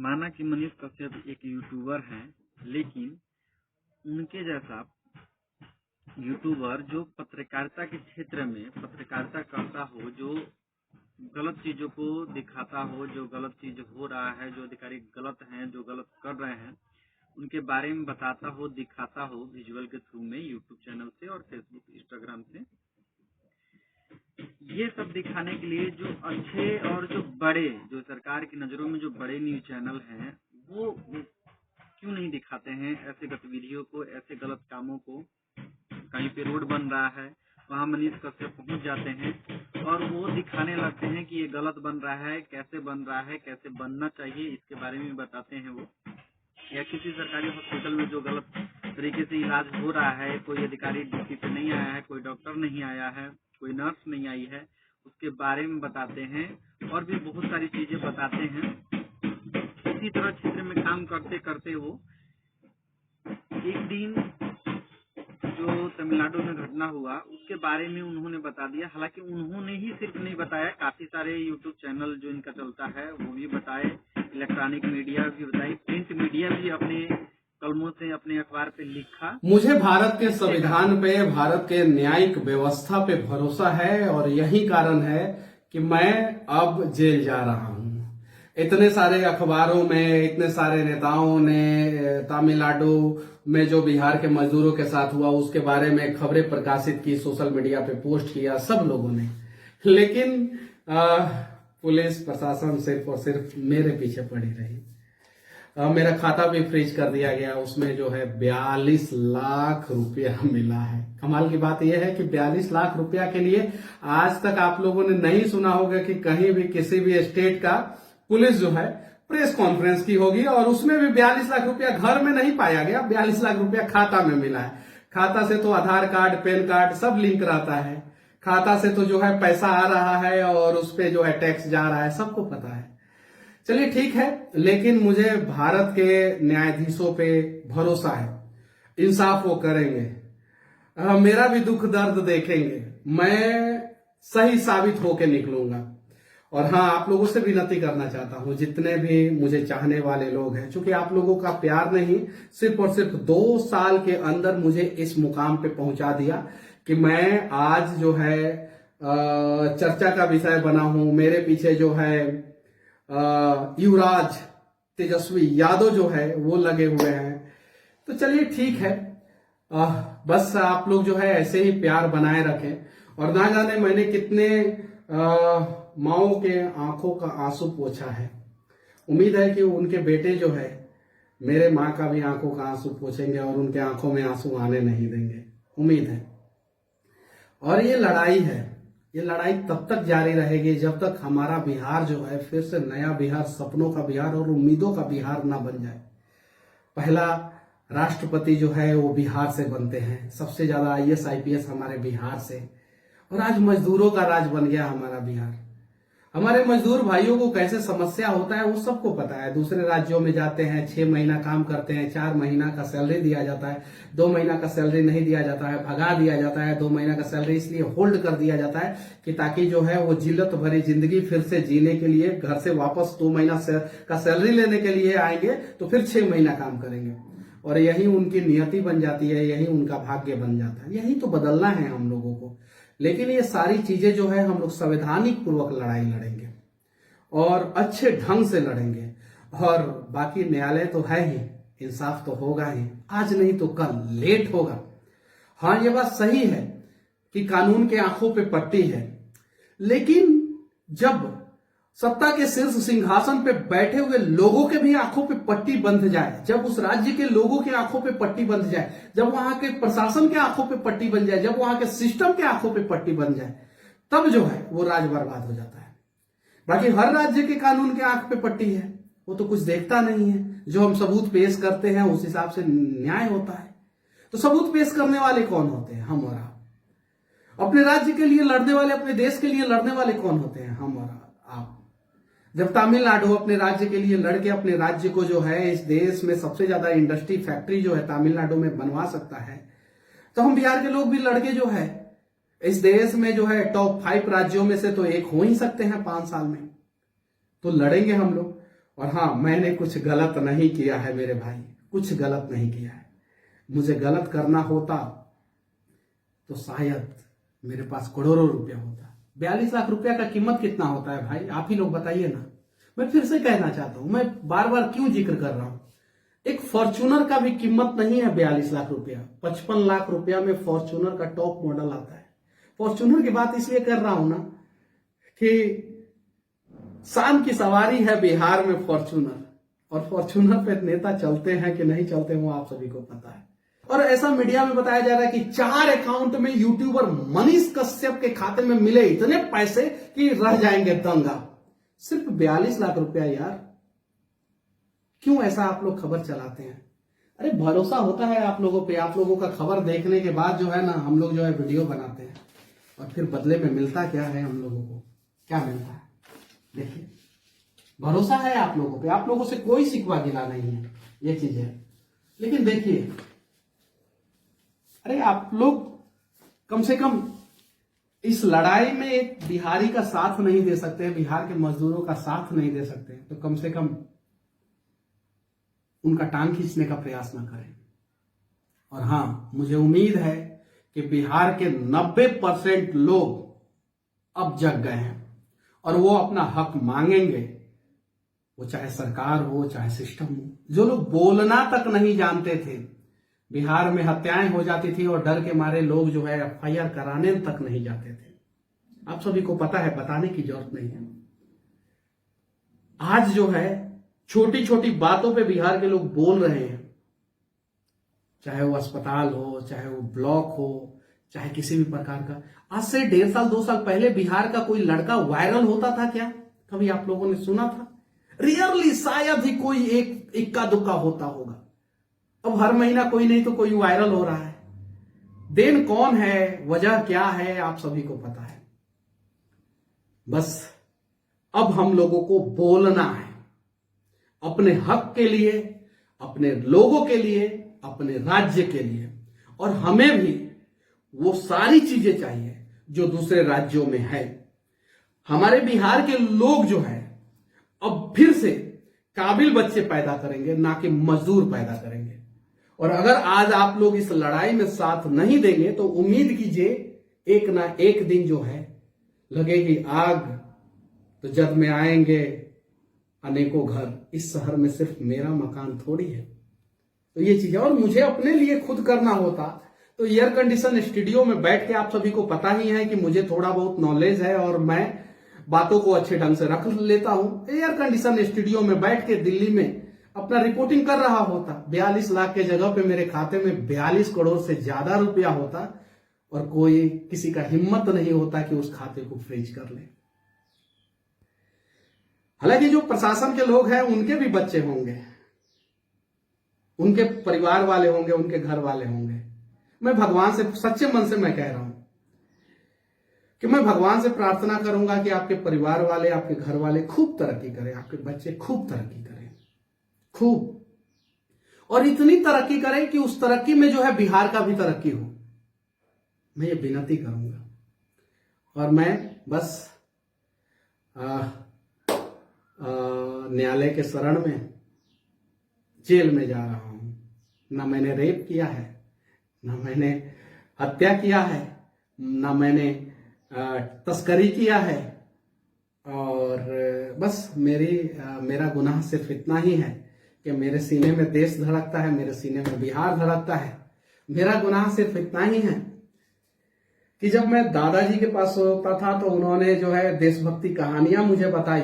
माना कि मनीष कश्यप एक यूट्यूबर हैं, लेकिन उनके जैसा यूट्यूबर जो पत्रकारिता के क्षेत्र में पत्रकारिता करता हो, जो गलत चीजों को दिखाता हो, जो गलत चीज हो रहा है, जो अधिकारी गलत हैं, जो गलत कर रहे हैं, उनके बारे में बताता हो, दिखाता हो विजुअल के थ्रू में, यूट्यूब चैनल से और फेसबुक इंस्टाग्राम से, ये सब दिखाने के लिए जो अच्छे और जो बड़े, जो सरकार की नजरों में जो बड़े न्यूज चैनल हैं, वो क्यों नहीं दिखाते हैं ऐसे गतिविधियों को, ऐसे गलत कामों को। कहीं पे रोड बन रहा है, वहाँ मनीष कश्यप पहुंच जाते हैं और वो दिखाने लगते हैं कि ये गलत बन रहा है, कैसे बन रहा है, कैसे बनना चाहिए, इसके बारे में बताते हैं वो। या किसी सरकारी हॉस्पिटल में जो गलत तरीके से इलाज हो रहा है, कोई अधिकारी ड्यूटी पे नहीं आया है, कोई डॉक्टर नहीं आया है, कोई नर्स नहीं आई है, उसके बारे में बताते हैं और भी बहुत सारी चीजें बताते हैं। इसी तरह क्षेत्र में काम करते करते वो एक दिन जो तमिलनाडु में घटना हुआ उसके बारे में उन्होंने बता दिया। हालांकि उन्होंने ही सिर्फ नहीं बताया, काफी सारे यूट्यूब चैनल जो इनका चलता है वो भी बताए, इलेक्ट्रॉनिक मीडिया भी बताई, प्रिंट मीडिया भी अपने कलमों से अपने अखबार पे लिखा। मुझे भारत के संविधान पे, भारत के न्यायिक व्यवस्था पे भरोसा है और यही कारण है कि मैं अब जेल जा रहा हूं। इतने सारे अखबारों में, इतने सारे नेताओं ने तमिलनाडु में जो बिहार के मजदूरों के साथ हुआ उसके बारे में खबरें प्रकाशित की, सोशल मीडिया पे पोस्ट किया सब लोगों ने, लेकिन पुलिस प्रशासन सिर्फ और सिर्फ मेरे पीछे पड़ी रही। मेरा खाता भी फ्रीज कर दिया गया, उसमें जो है 42 लाख रुपया मिला है। कमाल की बात यह है कि 42 लाख रुपया के लिए आज तक आप लोगों ने नहीं सुना होगा कि कहीं भी किसी भी स्टेट का पुलिस जो है प्रेस कॉन्फ्रेंस की होगी और उसमें भी 42 लाख रुपया घर में नहीं पाया गया, 42 लाख रुपया खाता में मिला है। खाता से तो आधार कार्ड, पैन कार्ड सब लिंक रहता है, खाता से तो जो है पैसा आ रहा है और उस पे जो है टैक्स जा रहा है, सबको पता है। चलिए ठीक है, लेकिन मुझे भारत के न्यायाधीशों पे भरोसा है, इंसाफ वो करेंगे, मेरा भी दुख दर्द देखेंगे, मैं सही साबित होके निकलूंगा। और हाँ, आप लोगों से विनती करना चाहता हूं, जितने भी मुझे चाहने वाले लोग हैं, क्योंकि आप लोगों का प्यार नहीं, सिर्फ और सिर्फ 2 साल के अंदर मुझे इस मुकाम पे पहुंचा दिया कि मैं आज जो है चर्चा का विषय बना हूं। मेरे पीछे जो है युवराज तेजस्वी यादव जो है वो लगे हुए हैं। तो चलिए ठीक है, बस आप लोग जो है ऐसे ही प्यार बनाए रखें। और ना जाने मैंने कितने माओ के आंखों का आंसू पोंछा है। उम्मीद है कि उनके बेटे जो है मेरे माँ का भी आंखों का आंसू पोंछेंगे और उनके आंखों में आंसू आने नहीं देंगे, उम्मीद है। और ये लड़ाई है, ये लड़ाई तब तक जारी रहेगी जब तक हमारा बिहार जो है फिर से नया बिहार, सपनों का बिहार और उम्मीदों का बिहार ना बन जाए। पहला राष्ट्रपति जो है वो बिहार से बनते हैं, सबसे ज्यादा IAS IPS हमारे बिहार से, और आज मजदूरों का राज बन गया हमारा बिहार। हमारे मजदूर भाइयों को कैसे समस्या होता है वो सबको पता है। दूसरे राज्यों में जाते हैं, 6 महीना काम करते हैं, 4 महीना का सैलरी दिया जाता है, 2 महीना का सैलरी नहीं दिया जाता है, भगा दिया जाता है। 2 महीना का सैलरी इसलिए होल्ड कर दिया जाता है कि ताकि जो है वो जिल्लत भरी जिंदगी फिर से जीने के लिए घर से वापस 2 महीना का सैलरी लेने के लिए आएंगे तो फिर 6 महीना काम करेंगे, और यही उनकी नियति बन जाती है, यही उनका भाग्य बन जाता है। यही तो बदलना है हम लोगों को। लेकिन ये सारी चीजें जो है हम लोग संवैधानिक पूर्वक लड़ाई लड़ेंगे और अच्छे ढंग से लड़ेंगे। और बाकी न्यायालय तो है ही, इंसाफ तो होगा ही, आज नहीं तो कल, लेट होगा। हाँ, ये बात सही है कि कानून के आंखों पे पट्टी है, लेकिन जब सत्ता के शीर्ष सिंहासन पे बैठे हुए लोगों के भी आंखों पे पट्टी बंध जाए, जब उस राज्य के लोगों के आंखों पे पट्टी बंध जाए, जब वहां के प्रशासन के आंखों पे पट्टी बन जाए, जब वहां के सिस्टम के आंखों पे पट्टी बन जाए, तब जो है वो राज बर्बाद हो जाता है। बाकी हर राज्य के कानून के आंख पे पट्टी है, वो तो कुछ देखता नहीं है। जो हम सबूत पेश करते हैं उस हिसाब से न्याय होता है। तो सबूत पेश करने वाले कौन होते हैं? हम और आप। अपने राज्य के लिए लड़ने वाले, अपने देश के लिए लड़ने वाले कौन होते हैं? हम और आप। जब तमिलनाडु अपने राज्य के लिए लड़के अपने राज्य को जो है इस देश में सबसे ज्यादा इंडस्ट्री फैक्ट्री जो है तमिलनाडु में बनवा सकता है, तो हम बिहार के लोग भी लड़के जो है इस देश में जो है टॉप 5 राज्यों में से तो एक हो ही सकते हैं 5 साल में। तो लड़ेंगे हम लोग। और हाँ, मैंने कुछ गलत नहीं किया है मेरे भाई, कुछ गलत नहीं किया है। मुझे गलत करना होता तो शायद मेरे पास करोड़ों रुपया होता। 42 लाख रुपया का कीमत कितना होता है भाई, आप ही लोग बताइए ना। मैं फिर से कहना चाहता हूं, मैं बार बार क्यों जिक्र कर रहा हूं, एक फॉर्च्यूनर का भी कीमत नहीं है 42 लाख रुपया। 55 लाख रुपया में फॉर्च्यूनर का टॉप मॉडल आता है। फॉर्च्यूनर की बात इसलिए कर रहा हूं ना कि शान की सवारी है बिहार में फॉर्च्यूनर, और फॉर्च्यूनर पे नेता चलते हैं कि नहीं चलते वो आप सभी को पता है। और ऐसा मीडिया में बताया जा रहा है कि 4 अकाउंट में यूट्यूबर मनीष कश्यप के खाते में मिले इतने पैसे कि रह जाएंगे दंगा। सिर्फ 42 लाख रुपया यार, क्यों ऐसा आप लोग खबर चलाते हैं? अरे भरोसा होता है आप लोगों पे, आप लोगों का खबर देखने के बाद जो है ना हम लोग जो है वीडियो बनाते हैं, और फिर बदले में मिलता क्या है हम लोगों को, क्या मिलता है देखिए। भरोसा है आप लोगों पे, आप लोगों से कोई शिकवा गिला नहीं है, ये चीज है। लेकिन देखिए, अरे आप लोग कम से कम इस लड़ाई में एक बिहारी का साथ नहीं दे सकते, बिहार के मजदूरों का साथ नहीं दे सकते, तो कम से कम उनका टांग खींचने का प्रयास न करें। और हां, मुझे उम्मीद है कि बिहार के 90% लोग अब जग गए हैं और वो अपना हक मांगेंगे, वो चाहे सरकार हो चाहे सिस्टम हो। जो लोग बोलना तक नहीं जानते थे, बिहार में हत्याएं हो जाती थी और डर के मारे लोग जो है एफआईआर कराने तक नहीं जाते थे, आप सभी को पता है, बताने की जरूरत नहीं है। आज जो है छोटी छोटी बातों पे बिहार के लोग बोल रहे हैं, चाहे वो अस्पताल हो, चाहे वो ब्लॉक हो, चाहे किसी भी प्रकार का। आज से 1.5 साल 2 साल पहले बिहार का कोई लड़का वायरल होता था क्या? कभी आप लोगों ने सुना था? रियरली शायद ही कोई एक इक्का दुक्का होता होगा। अब हर महीना कोई नहीं तो कोई वायरल हो रहा है। देन कौन है, वजह क्या है, आप सभी को पता है। बस अब हम लोगों को बोलना है अपने हक के लिए, अपने लोगों के लिए, अपने राज्य के लिए। और हमें भी वो सारी चीजें चाहिए जो दूसरे राज्यों में है। हमारे बिहार के लोग जो है अब फिर से काबिल बच्चे पैदा करेंगे, ना कि मजदूर पैदा करेंगे। और अगर आज आप लोग इस लड़ाई में साथ नहीं देंगे तो उम्मीद कीजिए एक ना एक दिन जो है लगेगी आग तो जद में आएंगे अनेकों घर। इस शहर में सिर्फ मेरा मकान थोड़ी है, तो ये चीज है। और मुझे अपने लिए खुद करना होता तो एयर कंडीशन स्टूडियो में बैठ के, आप सभी को पता ही है कि मुझे थोड़ा बहुत नॉलेज है और मैं बातों को अच्छे ढंग से रख लेता हूं। एयर कंडीशन स्टूडियो में बैठ के दिल्ली में अपना रिपोर्टिंग कर रहा होता। 42 लाख के जगह पे मेरे खाते में 42 करोड़ से ज्यादा रुपया होता, और कोई किसी का हिम्मत नहीं होता कि उस खाते को फ्रीज कर ले। हालांकि जो प्रशासन के लोग हैं उनके भी बच्चे होंगे, उनके परिवार वाले होंगे, उनके घर वाले होंगे। मैं भगवान से सच्चे मन से मैं कह रहा हूं कि मैं भगवान से प्रार्थना करूंगा कि आपके परिवार वाले, आपके घर वाले खूब तरक्की करें, आपके बच्चे खूब तरक्की करें, खूब, और इतनी तरक्की करें कि उस तरक्की में जो है बिहार का भी तरक्की हो। मैं ये विनती करूंगा। और मैं बस न्यायालय के शरण में जेल में जा रहा हूं। ना मैंने रेप किया है, ना मैंने हत्या किया है, ना मैंने तस्करी किया है, और बस मेरा गुनाह सिर्फ इतना ही है कि मेरे सीने में देश धड़कता है, मेरे सीने में बिहार धड़कता है। मेरा गुनाह सिर्फ इतना ही है कि जब मैं दादाजी के पास होता था तो उन्होंने जो है देशभक्ति कहानियां मुझे बताई,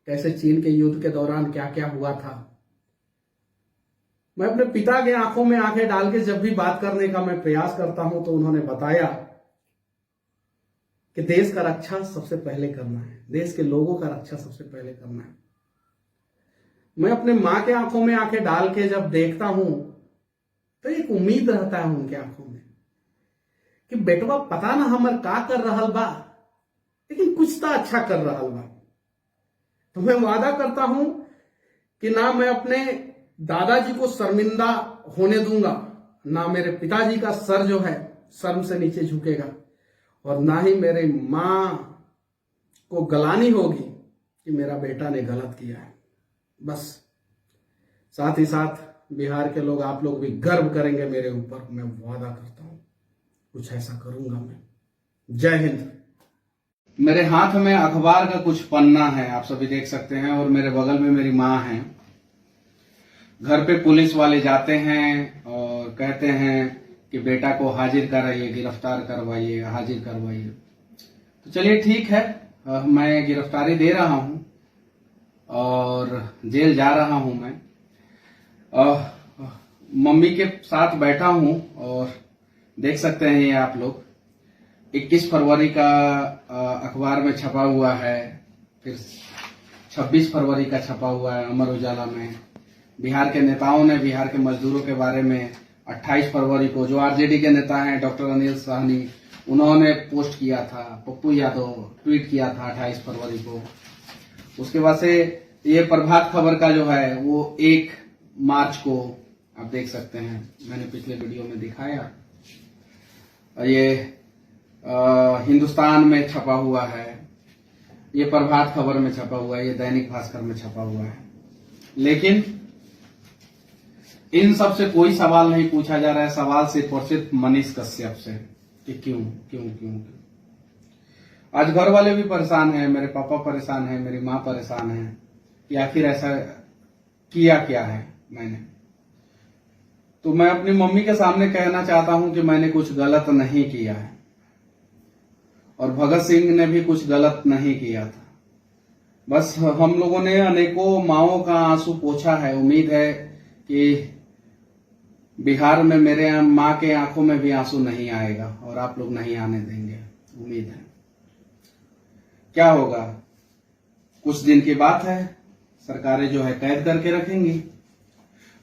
कैसे चीन के युद्ध के दौरान क्या क्या हुआ था। मैं अपने पिता के आंखों में आंखें डाल के जब भी बात करने का मैं प्रयास करता हूं तो उन्होंने बताया कि देश का रक्षा सबसे पहले करना है, देश के लोगों का रक्षा सबसे पहले करना है। मैं अपने मां के आंखों में आंखें डाल के जब देखता हूं तो एक उम्मीद रहता है उनके आंखों में कि बेटवा पता ना हमर का कर रहा बा, लेकिन कुछ तो अच्छा कर रहा बा। तो मैं वादा करता हूं कि ना मैं अपने दादाजी को शर्मिंदा होने दूंगा, ना मेरे पिताजी का सर जो है शर्म से नीचे झुकेगा, और ना ही मेरे मां को गलानी होगी कि मेरा बेटा ने गलत किया है। बस साथ ही साथ बिहार के लोग, आप लोग भी गर्व करेंगे मेरे ऊपर, मैं वादा करता हूं कुछ ऐसा करूंगा मैं। जय हिंद। मेरे हाथ में अखबार का कुछ पन्ना है, आप सभी देख सकते हैं, और मेरे बगल में मेरी माँ है। घर पे पुलिस वाले जाते हैं और कहते हैं कि बेटा को हाजिर कराइए, गिरफ्तार करवाइए, हाजिर करवाइए। तो चलिए ठीक है, मैं गिरफ्तारी दे रहा हूं और जेल जा रहा हूं मैं। मम्मी के साथ बैठा हूं और देख सकते हैं ये आप लोग, 21 फरवरी का अखबार में छपा हुआ है, फिर 26 फरवरी का छपा हुआ है अमर उजाला में। बिहार के नेताओं ने बिहार के मजदूरों के बारे में 28 फरवरी को, जो आरजेडी के नेता हैं डॉक्टर अनिल साहनी, उन्होंने पोस्ट किया था। पप्पू यादव ट्वीट किया था 28 फरवरी को। उसके बाद से ये प्रभात खबर का जो है वो 1 मार्च को आप देख सकते हैं, मैंने पिछले वीडियो में दिखाया। ये हिंदुस्तान में छपा हुआ है, ये प्रभात खबर में छपा हुआ है, ये दैनिक भास्कर में छपा हुआ है। लेकिन इन सब से कोई सवाल नहीं पूछा जा रहा है। सवाल सिर्फ और सिर्फ मनीष कश्यप से कि क्यों क्यों क्यों क्यों। आज घर वाले भी परेशान हैं, मेरे पापा परेशान हैं, मेरी माँ परेशान है कि आखिर ऐसा किया क्या है मैंने। तो मैं अपनी मम्मी के सामने कहना चाहता हूं कि मैंने कुछ गलत नहीं किया है और भगत सिंह ने भी कुछ गलत नहीं किया था। बस हम लोगों ने अनेकों माओं का आंसू पोंछा है। उम्मीद है कि बिहार में मेरे माँ के आंखों में भी आंसू नहीं आएगा और आप लोग नहीं आने देंगे, उम्मीद है। क्या होगा, कुछ दिन की बात है, सरकारें जो है कैद करके रखेंगी।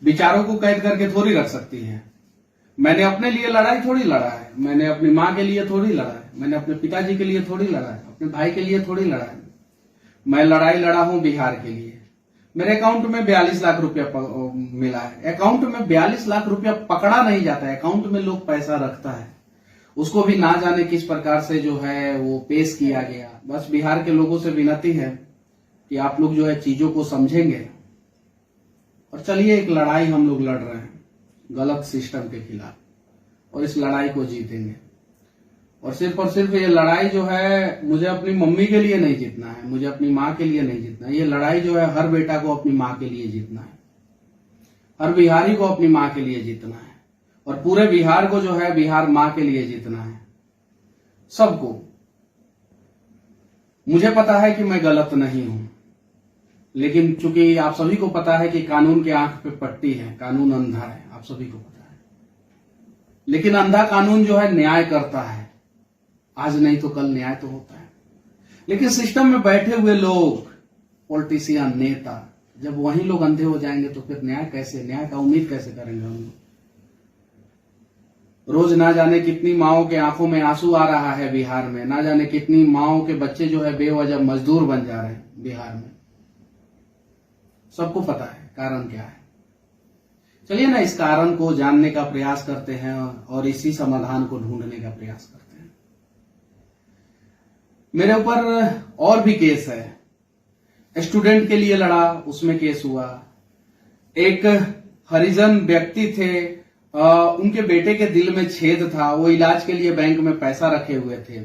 विचारों को कैद करके थोड़ी रख सकती है। मैंने अपने लिए लड़ाई थोड़ी लड़ा है, मैंने अपनी माँ के लिए थोड़ी लड़ा है, मैंने अपने पिताजी के लिए थोड़ी लड़ा है, अपने भाई के लिए थोड़ी लड़ा है। मैं लड़ाई लड़ा हूं बिहार के लिए। मेरे अकाउंट में 42 लाख रुपया मिला है। अकाउंट में 42 लाख रुपया पकड़ा नहीं जाता है, अकाउंट में लोग पैसा रखता है, उसको भी ना जाने किस प्रकार से जो है वो पेश किया गया। बस बिहार के लोगों से विनती है कि आप लोग जो है चीजों को समझेंगे। और चलिए, एक लड़ाई हम लोग लड़ रहे हैं गलत सिस्टम के खिलाफ और इस लड़ाई को जीतेंगे। और सिर्फ ये लड़ाई जो है मुझे अपनी मम्मी के लिए नहीं जीतना है, मुझे अपनी माँ के लिए नहीं जीतना है। ये लड़ाई जो है हर बेटा को अपनी माँ के लिए जीतना है, हर बिहारी को अपनी माँ के लिए जीतना है और पूरे बिहार को जो है बिहार माँ के लिए जीतना है, सबको। मुझे पता है कि मैं गलत नहीं हूं, लेकिन चूंकि आप सभी को पता है कि कानून के आंख पे पट्टी है, कानून अंधा है, आप सभी को पता है। लेकिन अंधा कानून जो है न्याय करता है, आज नहीं तो कल न्याय तो होता है। लेकिन सिस्टम में बैठे हुए लोग, पॉलिटिशियन, नेता, जब वही लोग अंधे हो जाएंगे तो फिर न्याय कैसे, न्याय का उम्मीद कैसे करेंगे हम लोग। रोज ना जाने कितनी माओं के आंखों में आंसू आ रहा है बिहार में, ना जाने कितनी माओं के बच्चे जो है बेवजह मजदूर बन जा रहे हैं बिहार में। सबको पता है कारण क्या है। चलिए ना, इस कारण को जानने का प्रयास करते हैं और इसी समाधान को ढूंढने का प्रयास करते हैं। मेरे ऊपर और भी केस है। स्टूडेंट के लिए लड़ा, उसमें केस हुआ। एक हरिजन व्यक्ति थे, उनके बेटे के दिल में छेद था, वो इलाज के लिए बैंक में पैसा रखे हुए थे,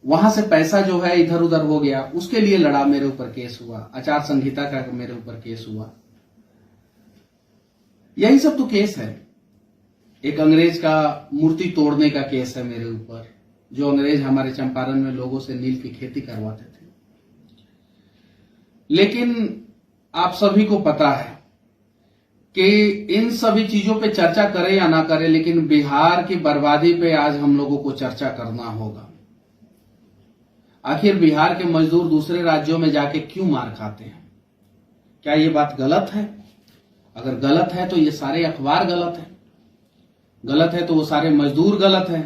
वहां से पैसा जो है इधर उधर हो गया, उसके लिए लड़ा, मेरे ऊपर केस हुआ। आचार संहिता का मेरे ऊपर केस हुआ। यही सब तो केस है। एक अंग्रेज का मूर्ति तोड़ने का केस है मेरे ऊपर, जो अंग्रेज हमारे चंपारण में लोगों से नील की खेती करवाते थे। लेकिन आप सभी को पता है कि इन सभी चीजों पे चर्चा करें या ना करें, लेकिन बिहार की बर्बादी पे आज हम लोगों को चर्चा करना होगा। आखिर बिहार के मजदूर दूसरे राज्यों में जाके क्यों मार खाते हैं? क्या ये बात गलत है? अगर गलत है तो ये सारे अखबार गलत है, गलत है तो वो सारे मजदूर गलत है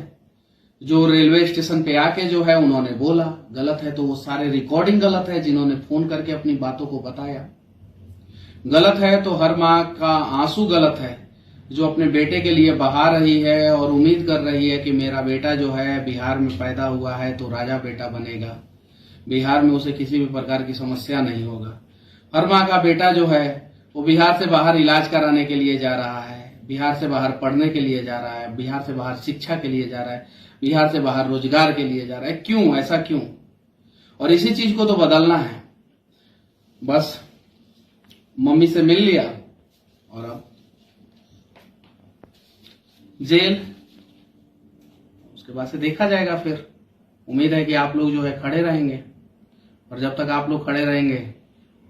जो रेलवे स्टेशन पे आके जो है उन्होंने बोला, गलत है तो वो सारे रिकॉर्डिंग गलत है जिन्होंने फोन करके अपनी बातों को बताया, गलत है तो हर माँ का आंसू गलत है जो अपने बेटे के लिए बहा रही है और उम्मीद कर रही है कि मेरा बेटा जो है बिहार में पैदा हुआ है तो राजा बेटा बनेगा, बिहार में उसे किसी भी प्रकार की समस्या नहीं होगा। अरमा का बेटा जो है वो बिहार से बाहर इलाज कराने के लिए जा रहा है, बिहार से बाहर पढ़ने के लिए जा रहा है, बिहार से बाहर शिक्षा के लिए जा रहा है, बिहार से बाहर रोजगार के लिए जा रहा है। क्यों, ऐसा क्यों? और इसी चीज को तो बदलना है। बस मम्मी से मिल लिया और अब जेल, उसके बाद से देखा जाएगा। फिर उम्मीद है कि आप लोग जो है खड़े रहेंगे, और जब तक आप लोग खड़े रहेंगे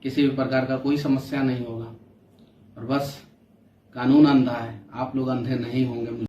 किसी भी प्रकार का कोई समस्या नहीं होगा। और बस कानून अंधा है, आप लोग अंधे नहीं होंगे।